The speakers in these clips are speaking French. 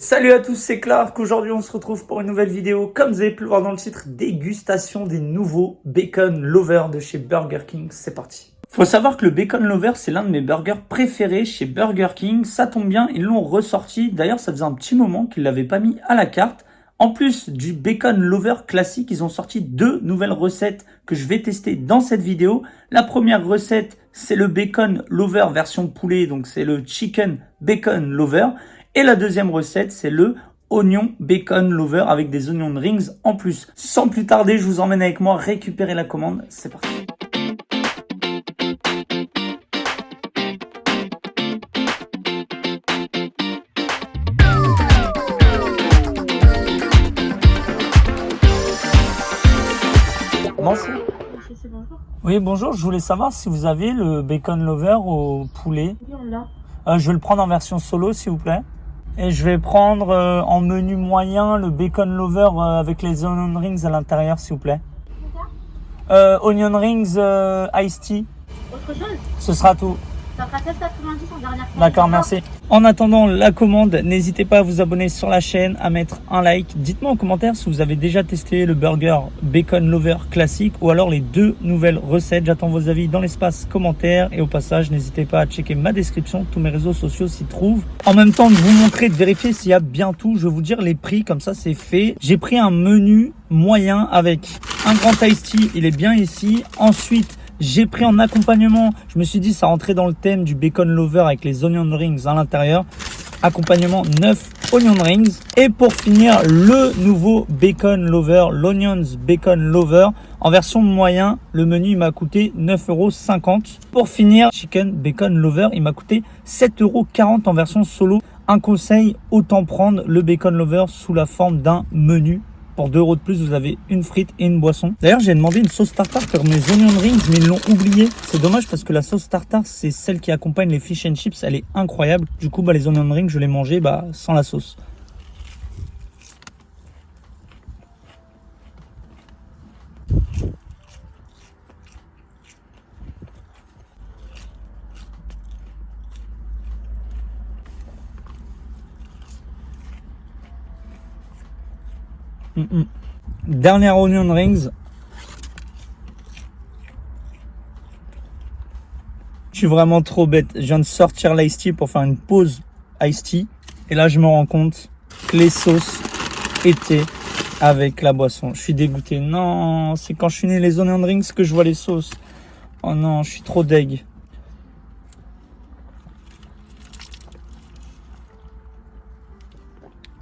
Salut à tous, c'est Clark. Aujourd'hui, on se retrouve pour une nouvelle vidéo. Comme vous avez pu le voir dans le titre, dégustation des nouveaux Bacon Lover de chez Burger King. C'est parti. Faut savoir que le Bacon Lover, c'est l'un de mes burgers préférés chez Burger King. Ça tombe bien, ils l'ont ressorti. D'ailleurs, ça faisait un petit moment qu'ils l'avaient pas mis à la carte. En plus du Bacon Lover classique, ils ont sorti deux nouvelles recettes que je vais tester dans cette vidéo. La première recette, c'est le Bacon Lover version poulet, donc c'est le Chicken Bacon Lover. Et la deuxième recette, c'est le Onion Bacon Lover avec des onion rings en plus. Sans plus tarder, je vous emmène avec moi récupérer la commande. C'est parti. Bonjour. Oui, bonjour. Je voulais savoir si vous avez le Bacon Lover au poulet. Oui, on l'a. Je vais le prendre en version solo, s'il vous plaît. Et je vais prendre en menu moyen le Bacon Lover avec les onion rings à l'intérieur, s'il vous plaît. Onion rings iced tea. Autre chose, Ce sera tout. ça fera 7,90 en dernière fois. D'accord, merci. En attendant la commande, n'hésitez pas à vous abonner sur la chaîne, à mettre un like. Dites-moi en commentaire si vous avez déjà testé le burger Bacon Lover classique ou alors les deux nouvelles recettes. J'attends vos avis dans l'espace commentaire et au passage, n'hésitez pas à checker ma description. Tous mes réseaux sociaux s'y trouvent. En même temps de vous montrer, de vérifier s'il y a bien tout, je vais vous dire les prix, comme ça c'est fait. J'ai pris un menu moyen avec un grand iced tea, il est bien ici. Ensuite, j'ai pris en accompagnement, je me suis dit ça rentrait dans le thème du Bacon Lover avec les onion rings à l'intérieur. Accompagnement 9 onion rings. Et pour finir, le nouveau Bacon Lover, l'Onions Bacon Lover. En version moyen, le menu il m'a coûté 9,50 €. Pour finir, Chicken Bacon Lover, il m'a coûté 7,40 € en version solo. Un conseil, autant prendre le Bacon Lover sous la forme d'un menu. Pour 2 € de plus, vous avez une frite et une boisson. D'ailleurs, j'ai demandé une sauce tartare pour mes onion rings, mais ils l'ont oublié. C'est dommage parce que la sauce tartare, c'est celle qui accompagne les fish and chips. Elle est incroyable. Du coup, les onion rings, je les mangeais sans la sauce. Dernière onion rings. Je suis vraiment trop bête. Je viens de sortir l'ice tea pour faire une pause ice tea. Et là, je me rends compte que les sauces étaient avec la boisson. Je suis dégoûté. Non, c'est quand je finis les onion rings que je vois les sauces. Oh non, je suis trop deg.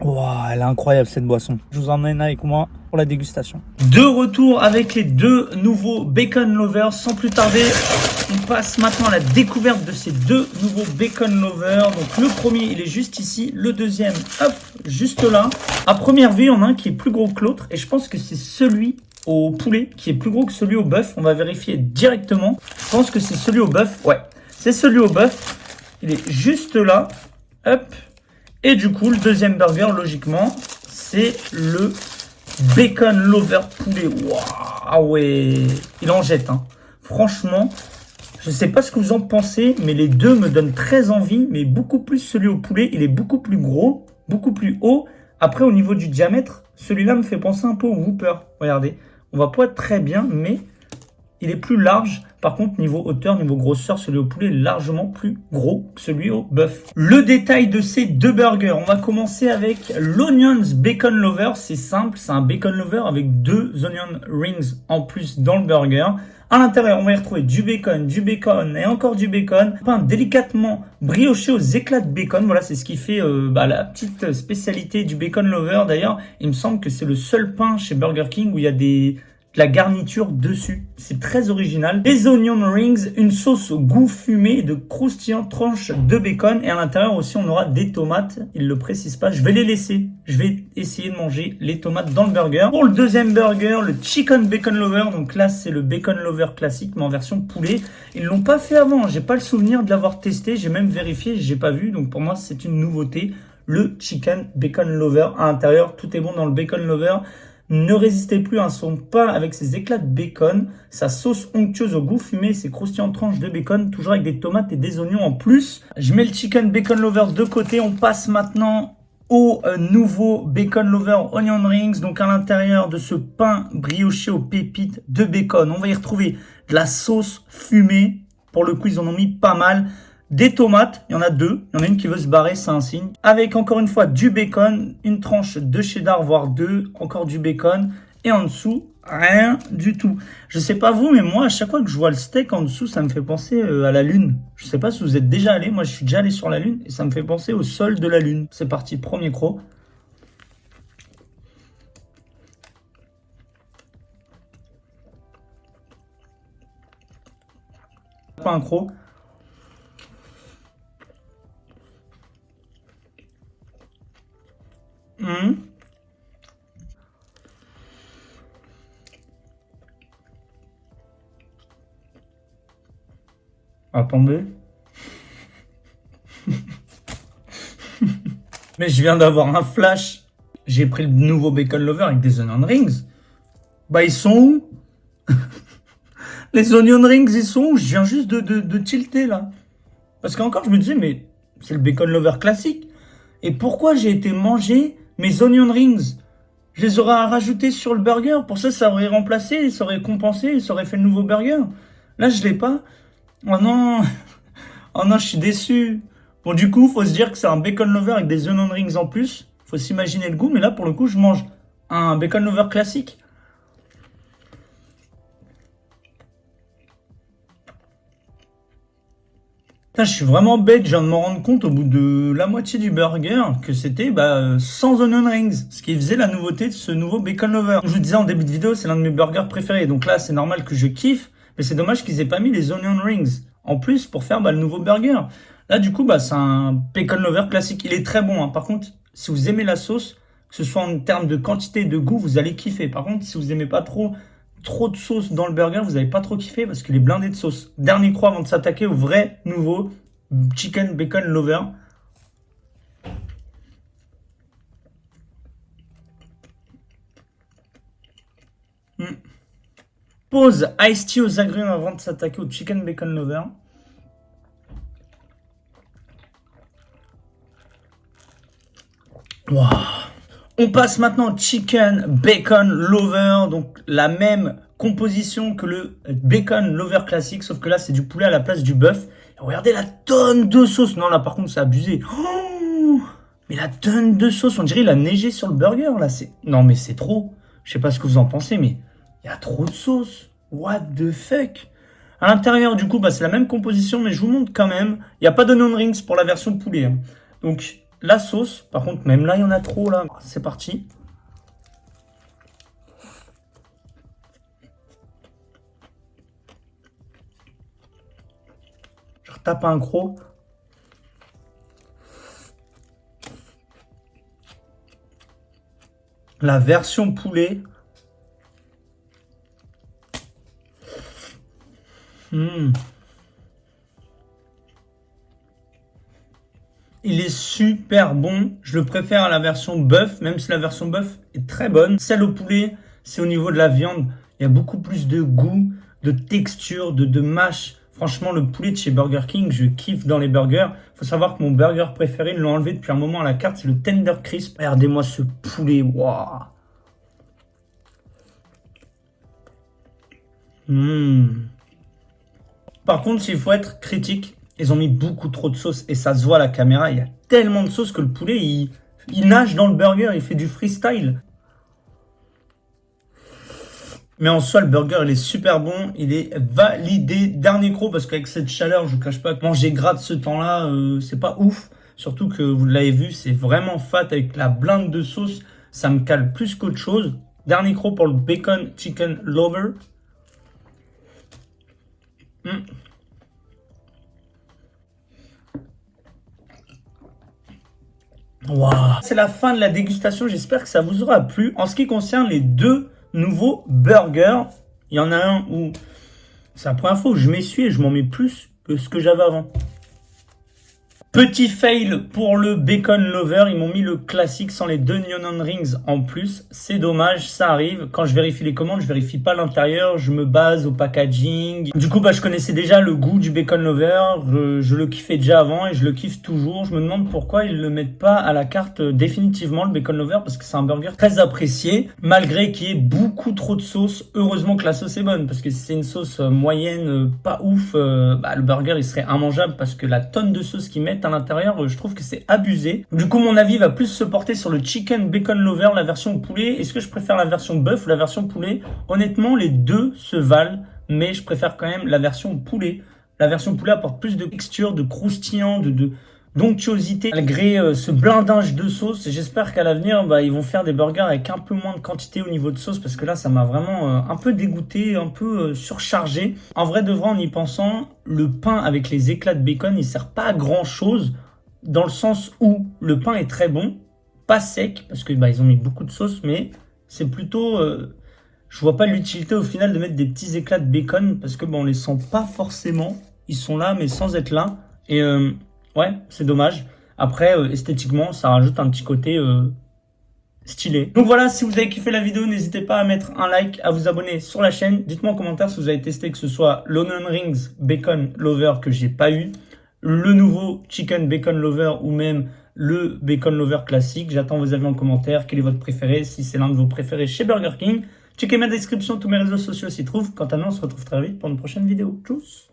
Wow, elle est incroyable cette boisson. Je vous emmène avec moi pour la dégustation. De retour avec les deux nouveaux Bacon Lovers. Sans plus tarder, on passe maintenant à la découverte de ces deux nouveaux Bacon Lovers. Donc le premier, il est juste ici. Le deuxième, hop, juste là. À première vue, il y en a un qui est plus gros que l'autre. Et je pense que c'est celui au poulet qui est plus gros que celui au bœuf. On va vérifier directement. Je pense que c'est celui au bœuf. Ouais, c'est celui au bœuf. Il est juste là. Hop. Et du coup, le deuxième burger, logiquement, c'est le Bacon Lover poulet. Waouh, ouais, il en jette. Hein. Franchement, je ne sais pas ce que vous en pensez, mais les deux me donnent très envie. Mais beaucoup plus celui au poulet, il est beaucoup plus gros, beaucoup plus haut. Après, au niveau du diamètre, celui-là me fait penser un peu au Whopper. Regardez, on va pas être très bien, mais il est plus large. Par contre, niveau hauteur, niveau grosseur, celui au poulet est largement plus gros que celui au bœuf. Le détail de ces deux burgers. On va commencer avec l'Onions Bacon Lover. C'est simple, c'est un Bacon Lover avec deux onion rings en plus dans le burger. À l'intérieur, on va y retrouver du bacon et encore du bacon. Pain délicatement brioché aux éclats de bacon. Voilà, c'est ce qui fait la petite spécialité du Bacon Lover. D'ailleurs, il me semble que c'est le seul pain chez Burger King où il y a de la garniture dessus. C'est très original. Les onion rings, une sauce au goût fumé de croustillantes tranches de bacon. Et à l'intérieur aussi, on aura des tomates. Ils ne le précisent pas. Je vais les laisser. Je vais essayer de manger les tomates dans le burger. Pour le deuxième burger, le Chicken Bacon Lover. Donc là, c'est le Bacon Lover classique, mais en version poulet. Ils ne l'ont pas fait avant. J'ai pas le souvenir de l'avoir testé. J'ai même vérifié. J'ai pas vu. Donc pour moi, c'est une nouveauté. Le Chicken Bacon Lover. À l'intérieur, tout est bon dans le Bacon Lover. Ne résistez plus à son pain avec ses éclats de bacon, sa sauce onctueuse au goût fumé, ses croustillantes tranches de bacon, toujours avec des tomates et des oignons en plus. Je mets le Chicken Bacon Lover de côté. On passe maintenant au nouveau Bacon Lover Onion Rings. Donc à l'intérieur de ce pain brioché aux pépites de bacon, on va y retrouver de la sauce fumée. Pour le coup, ils en ont mis pas mal. Des tomates, il y en a deux. Il y en a une qui veut se barrer, c'est un signe. Avec encore une fois du bacon, une tranche de cheddar, voire deux. Encore du bacon. Et en dessous, rien du tout. Je sais pas vous, mais moi, à chaque fois que je vois le steak en dessous, ça me fait penser à la Lune. Je sais pas si vous êtes déjà allé. Moi, je suis déjà allé sur la Lune et ça me fait penser au sol de la Lune. C'est parti, premier croc. Pas un croc. Attendez. Mais je viens d'avoir un flash. J'ai pris le nouveau Bacon Lover avec des onion rings. Bah ils sont où? Les onion rings ils sont où? Je viens juste de tilter là. Parce qu'encore je me disais mais c'est le Bacon Lover classique. Et pourquoi j'ai été manger mes onion rings? Je les aurais rajoutés sur le burger. Pour ça, ça aurait remplacé, ça aurait compensé, ça aurait fait le nouveau burger. Là, je l'ai pas. Oh non. Oh non, je suis déçu. Bon, du coup, faut se dire que c'est un Bacon Lover avec des onion rings en plus. Faut s'imaginer le goût. Mais là, pour le coup, je mange un Bacon Lover classique. Putain, je suis vraiment bête, je viens de me rendre compte au bout de la moitié du burger que c'était sans onion rings, ce qui faisait la nouveauté de ce nouveau Bacon Lover. Comme je vous disais en début de vidéo, c'est l'un de mes burgers préférés, donc là c'est normal que je kiffe, mais c'est dommage qu'ils aient pas mis les onion rings en plus pour faire le nouveau burger. Là du coup c'est un Bacon Lover classique, il est très bon, hein. Par contre, si vous aimez la sauce, que ce soit en termes de quantité et de goût, vous allez kiffer. Par contre, si vous aimez pas trop de sauce dans le burger, vous n'allez pas trop kiffer parce qu'il est blindé de sauce. Dernier croc avant de s'attaquer au vrai nouveau Chicken Bacon Lover. Pause Ice Tea aux agrumes avant de s'attaquer au Chicken Bacon Lover. Wow. On passe maintenant au Chicken Bacon Lover, donc la même composition que le Bacon Lover classique, sauf que là c'est du poulet à la place du bœuf. Et regardez la tonne de sauce. Non là par contre c'est abusé. Oh, mais la tonne de sauce, on dirait il a neigé sur le burger là. Non mais c'est trop. Je sais pas ce que vous en pensez, mais il y a trop de sauce. What the fuck? À l'intérieur du coup c'est la même composition, mais je vous montre quand même. Il n'y a pas d'onion rings pour la version poulet, hein. Donc la sauce, par contre, même là, il y en a trop, là. C'est parti. Je retape un croc. La version poulet. Il est super bon. Je le préfère à la version bœuf, même si la version bœuf est très bonne. Celle au poulet, c'est au niveau de la viande. Il y a beaucoup plus de goût, de texture, de mâche. Franchement, le poulet de chez Burger King, je kiffe dans les burgers. Il faut savoir que mon burger préféré, ils l'ont enlevé depuis un moment à la carte, c'est le Tender Crisp. Regardez-moi ce poulet, waouh. Par contre, s'il faut être critique, ils ont mis beaucoup trop de sauce et ça se voit à la caméra. Il y a tellement de sauce que le poulet, il nage dans le burger, il fait du freestyle. Mais en soi, le burger, il est super bon. Il est validé. Dernier croc, parce qu'avec cette chaleur, je vous cache pas que manger gras de ce temps-là, c'est pas ouf. Surtout que vous l'avez vu, c'est vraiment fat avec la blinde de sauce. Ça me cale plus qu'autre chose. Dernier croc pour le Bacon Chicken Lover. Wow. C'est la fin de la dégustation, j'espère que ça vous aura plu. En ce qui concerne les deux nouveaux burgers, il y en a un où c'est la première fois que je m'essuie et je m'en mets plus que ce que j'avais avant. Petit fail pour le Bacon Lover, ils m'ont mis le classique sans les 2 onion rings en plus. C'est dommage, ça arrive. Quand je vérifie les commandes, je vérifie pas l'intérieur, je me base au packaging. Du coup, je connaissais déjà le goût du Bacon Lover, je le kiffais déjà avant et je le kiffe toujours. Je me demande pourquoi ils le mettent pas à la carte définitivement, le Bacon Lover, parce que c'est un burger très apprécié, malgré qu'il y ait beaucoup trop de sauce. Heureusement que la sauce est bonne, parce que si c'est une sauce moyenne, pas ouf, le burger il serait immangeable parce que la tonne de sauce qu'ils mettent à l'intérieur, je trouve que c'est abusé. Du coup, mon avis va plus se porter sur le Chicken Bacon Lover, la version poulet. Est-ce que je préfère la version bœuf ou la version poulet? Honnêtement, les deux se valent, mais je préfère quand même la version poulet. La version poulet apporte plus de texture, de croustillant, d'onctuosité, malgré ce blindage de sauce. J'espère qu'à l'avenir, ils vont faire des burgers avec un peu moins de quantité au niveau de sauce, parce que là, ça m'a vraiment un peu dégoûté, un peu surchargé. En vrai de vrai, en y pensant, le pain avec les éclats de bacon, il sert pas à grand chose, dans le sens où le pain est très bon, pas sec, parce que ils ont mis beaucoup de sauce, mais c'est plutôt... je vois pas l'utilité au final de mettre des petits éclats de bacon, parce que on les sent pas forcément. Ils sont là, mais sans être là. Et ouais, c'est dommage. Après, esthétiquement, ça rajoute un petit côté stylé. Donc voilà, si vous avez kiffé la vidéo, n'hésitez pas à mettre un like, à vous abonner sur la chaîne. Dites-moi en commentaire si vous avez testé, que ce soit l'Onion Rings Bacon Lover que j'ai pas eu, le nouveau Chicken Bacon Lover ou même le Bacon Lover classique. J'attends vos avis en commentaire. Quel est votre préféré? Si c'est l'un de vos préférés chez Burger King. Checkez ma description, tous mes réseaux sociaux s'y trouvent. Quant à nous, on se retrouve très vite pour une prochaine vidéo. Tchuss!